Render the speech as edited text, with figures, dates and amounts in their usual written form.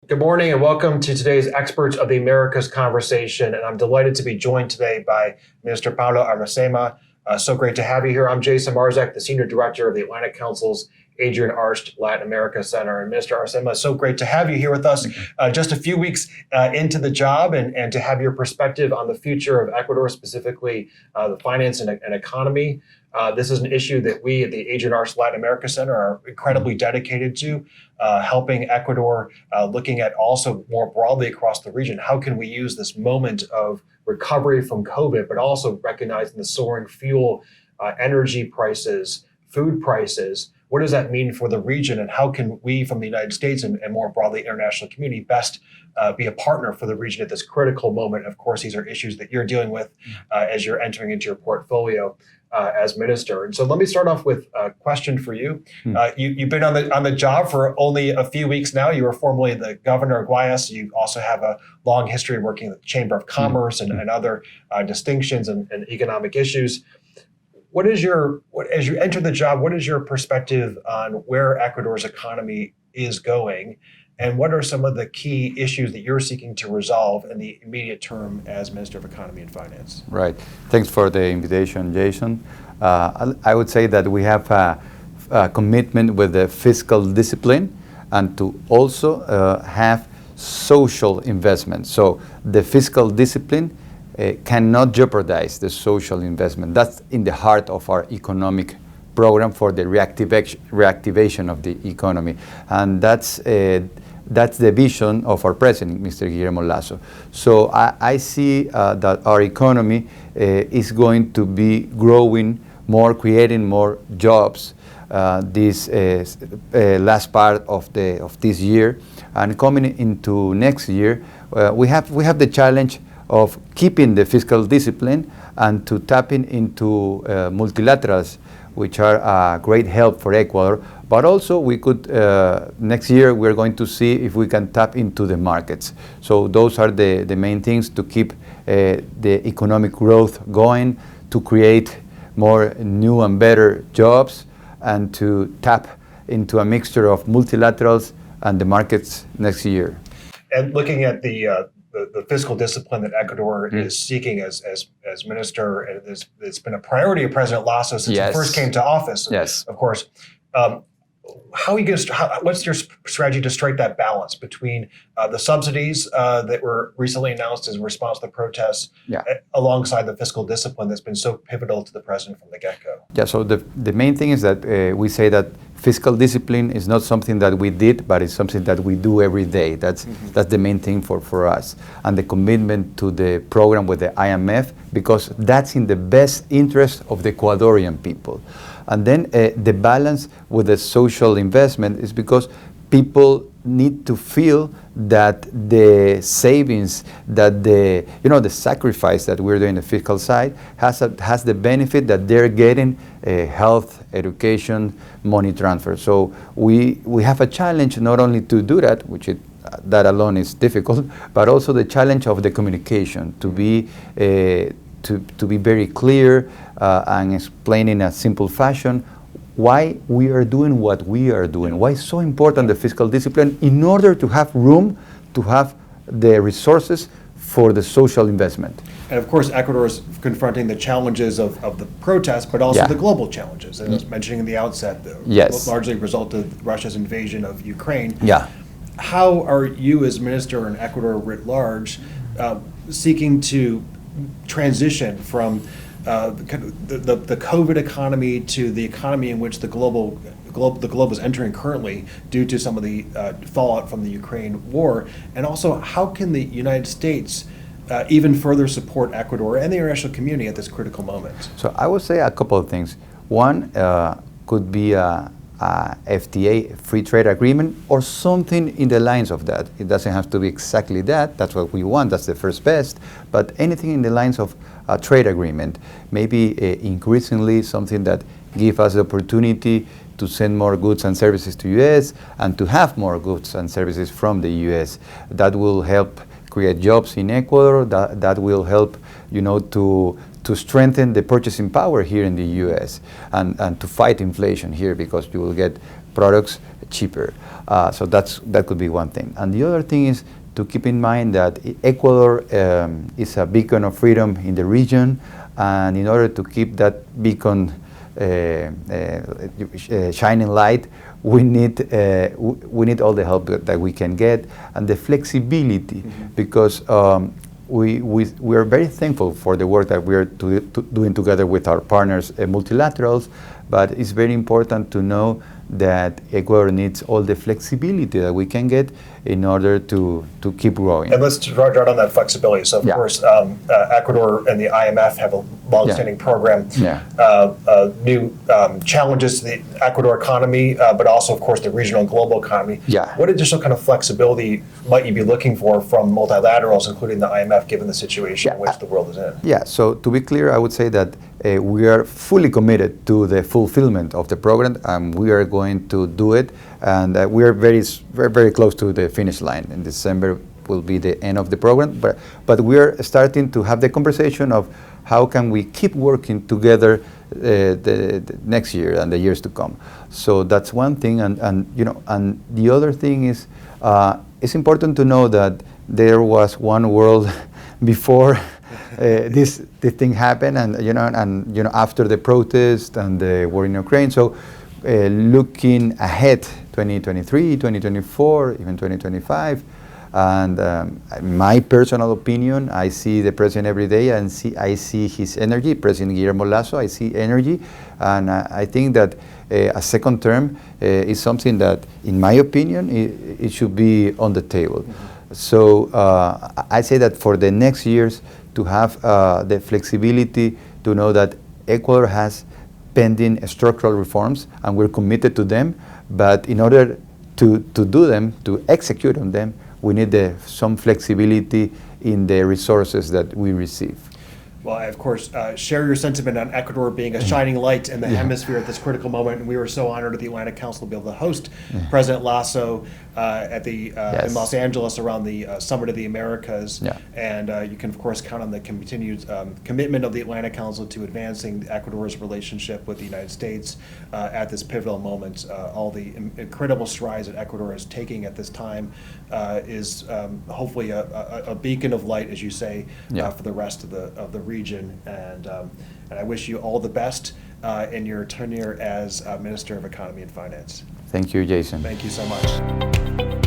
Good morning and welcome to today's Experts of the Americas conversation. And I'm delighted to be joined today by Minister Pablo Arosemena. So great to have you here. I'm Jason Marczak, the Senior Director of the Atlantic Council's Adrienne Arsht Latin America Center. And Minister Arosemena, so great to have you here with us just a few weeks into the job and to have your perspective on the future of Ecuador, specifically the finance and economy. This is an issue that we at the Adrienne Arsht Latin America Center are incredibly dedicated to, helping Ecuador, looking at also more broadly across the region. How can we use this moment of recovery from COVID, but also recognizing the soaring fuel, energy prices, food prices? What does that mean for the region, and how can we from the United States and more broadly international community best be a partner for the region at this critical moment? Of course, these are issues that you're dealing with as you're entering into your portfolio as minister. And so let me start off with a question for you. You've been on the job for only a few weeks now. You were formerly the governor of Guayas. You also have a long history of working with the Chamber of Commerce and other distinctions and economic issues. As you enter the job, what is your perspective on where Ecuador's economy is going? And what are some of the key issues that you're seeking to resolve in the immediate term as Minister of Economy and Finance? Right. Thanks for the invitation, Jason. I would say that we have a commitment with the fiscal discipline and to also have social investment. So the fiscal discipline cannot jeopardize the social investment. That's in the heart of our economic program for the reactivation of the economy. And that's the vision of our president, Mr. Guillermo Lasso. So I see that our economy is going to be growing more, creating more jobs this last part of this year. And coming into next year, we have the challenge of keeping the fiscal discipline and to tapping into multilaterals, which are a great help for Ecuador. But also we could, next year, we're going to see if we can tap into the markets. So those are the main things to keep the economic growth going, to create more new and better jobs, and to tap into a mixture of multilaterals and the markets next year. And looking at the fiscal discipline that Ecuador is seeking as minister, and it's been a priority of President Lasso since he first came to office. Yes. Of course. What's your strategy to strike that balance between the subsidies that were recently announced as a response to the protests, alongside the fiscal discipline that's been so pivotal to the president from the get-go? Yeah, so the main thing is that we say that fiscal discipline is not something that we did, but it's something that we do every day. That's the main thing for us. And the commitment to the program with the IMF, because that's in the best interest of the Ecuadorian people. And then the balance with the social investment is because people need to feel that the savings, that the sacrifice that we're doing on the fiscal side has the benefit that they're getting health, education, money transfer. So we have a challenge not only to do that, that alone is difficult, but also the challenge of the communication, to be very clear and explain in a simple fashion why we are doing what we are doing, why it's so important the fiscal discipline in order to have room to have the resources for the social investment. And of course, Ecuador is confronting the challenges of the protests, but also the global challenges. And I was mentioning in the outset, largely a result of Russia's invasion of Ukraine. Yeah. How are you as minister in Ecuador writ large seeking to transition from the COVID economy to the economy in which the globe is entering currently due to some of the fallout from the Ukraine war? And also, how can the United States even further support Ecuador and the international community at this critical moment? So I would say a couple of things. One could be a FTA, free trade agreement, or something in the lines of that. It doesn't have to be exactly that. That's what we want. That's the first best. But anything in the lines of a trade agreement, maybe increasingly something that give us the opportunity to send more goods and services to U.S. and to have more goods and services from the U.S. That will help create jobs in Ecuador. That will help, to strengthen the purchasing power here in the U.S. and to fight inflation here, because you will get products cheaper. So that could be one thing. And the other thing is to keep in mind that Ecuador is a beacon of freedom in the region, and in order to keep that beacon shining light, we need all the help that we can get and the flexibility, because we are very thankful for the work that we are doing together with our partners, multilaterals, but it's very important to know that Ecuador needs all the flexibility that we can get in order to keep growing. And let's start on that flexibility. So, of course, Ecuador and the IMF have a long-standing program. New challenges to the Ecuador economy, but also, of course, the regional and global economy. What additional kind of flexibility might you be looking for from multilaterals, including the IMF, given the situation in which the world is in? So to be clear, I would say that we are fully committed to the fulfillment of the program, and we are going to do it. And we are very, very close to the finish line. In December will be the end of the program, but we are starting to have the conversation of how can we keep working together the next year and the years to come. So that's one thing, and the other thing is it's important to know that there was one world before this thing happened, and after the protest and the war in Ukraine. So looking ahead, 2023, 2024, even 2025, and my personal opinion, I see the president every day, and I see his energy. President Guillermo Lasso, I see energy, and I think that a second term is something that, in my opinion, it should be on the table. So I say that for the next years, to have the flexibility to know that Ecuador has pending structural reforms, and we're committed to them, but in order to do them, to execute on them, we need some flexibility in the resources that we receive. Well, I, of course, share your sentiment on Ecuador being a shining light in the hemisphere at this critical moment, and we were so honored at the Atlantic Council to be able to host President Lasso at the in Los Angeles around the Summit of the Americas. And you can, of course, count on the continued commitment of the Atlantic Council to advancing Ecuador's relationship with the United States at this pivotal moment. All the incredible strides that Ecuador is taking at this time is hopefully a beacon of light, as you say, for the rest of the region, and I wish you all the best in your tenure as Minister of Economy and Finance. Thank you, Jason. Thank you so much.